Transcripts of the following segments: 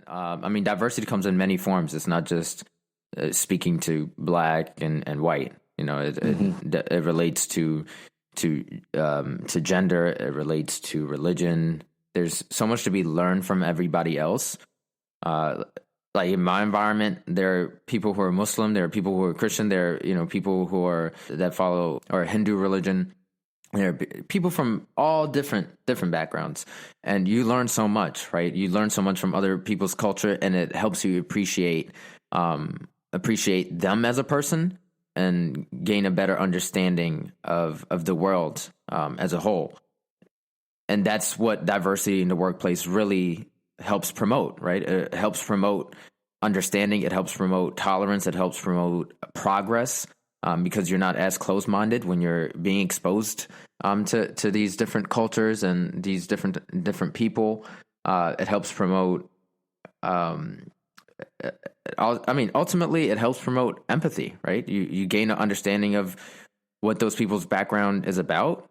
I mean, diversity comes in many forms. It's not just speaking to black and white. You know, it relates to gender. It relates to religion. There's so much to be learned from everybody else. Like in my environment, there are people who are Muslim, there are people who are Christian, there are, people who are that follow or Hindu religion. There are people from all different backgrounds, and you learn so much, right? You learn so much from other people's culture, and it helps you appreciate them as a person and gain a better understanding of the world as a whole. And that's what diversity in the workplace really helps promote, right? It helps promote understanding. It helps promote tolerance. It helps promote progress because you're not as closed-minded when you're being exposed to these different cultures and these different people. It helps promote. Ultimately, it helps promote empathy, right? You gain an understanding of what those people's background is about,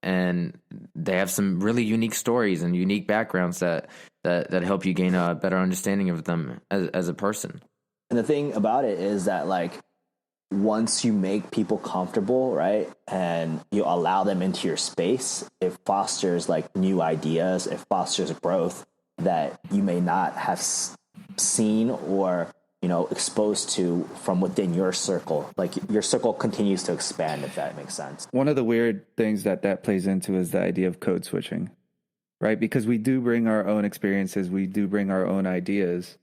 and they have some really unique stories and unique backgrounds that help you gain a better understanding of them as a person. And the thing about it is that, like, once you make people comfortable, right, and you allow them into your space, it fosters like new ideas, it fosters growth that you may not have seen or exposed to from within your circle. Like, your circle continues to expand, if that makes sense. One of the weird things that plays into is the idea of code switching, right? Because we do bring our own experiences, we do bring our own ideas,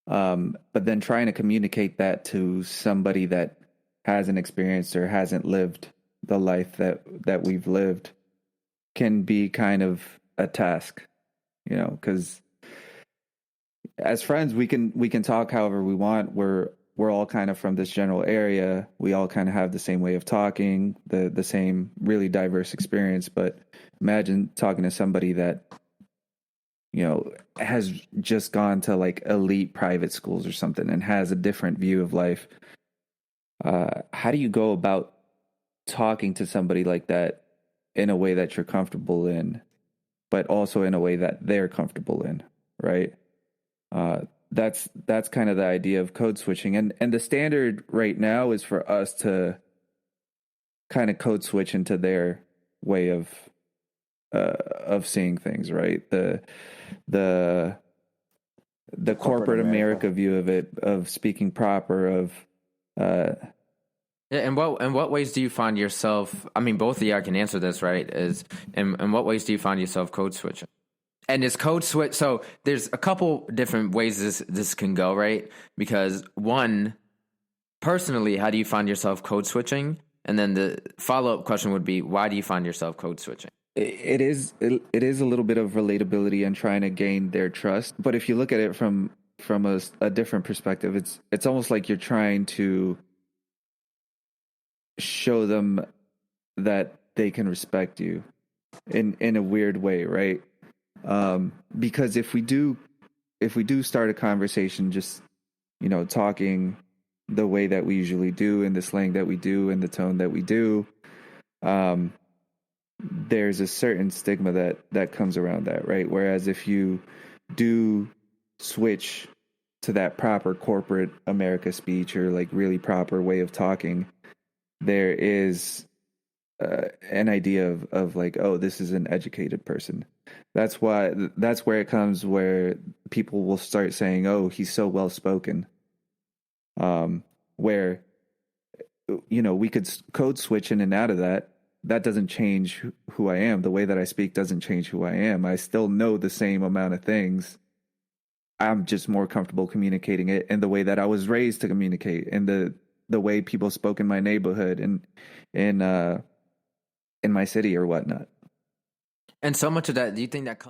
but then trying to communicate that to somebody that hasn't experienced or hasn't lived the life that we've lived can be kind of a task, because as friends, we can talk however we want. We're all kind of from this general area. We all kind of have the same way of talking, the same really diverse experience. But imagine talking to somebody that, has just gone to like elite private schools or something and has a different view of life. How do you go about talking to somebody like that in a way that you're comfortable in, but also in a way that they're comfortable in, right? That's kind of the idea of code switching. And the standard right now is for us to kind of code switch into their way of seeing things, right? The corporate America view of it, of speaking proper, of yeah. In what ways do you find yourself? I mean, both of you can answer this, right? In what ways do you find yourself code switching? And is code switch? So there's a couple different ways this can go, right? Because one, personally, how do you find yourself code switching? And then the follow-up question would be, why do you find yourself code switching? It is a little bit of relatability and trying to gain their trust. But if you look at it from a different perspective, it's almost like you're trying to show them that they can respect you in a weird way, right? Because if we do start a conversation just talking the way that we usually do, in the slang that we do, in the tone that we do, there's a certain stigma that comes around that, right? Whereas if you do switch to that proper corporate America speech or like really proper way of talking, there is an idea of like, oh, this is an educated person. That's where it comes, where people will start saying, oh, he's so well spoken. Where we could code switch in and out of that. That doesn't change who I am. The way that I speak doesn't change who I am. I still know the same amount of things. I'm just more comfortable communicating it in the way that I was raised to communicate, in the way people spoke in my neighborhood and in my city or whatnot. And so much of that, do you think that comes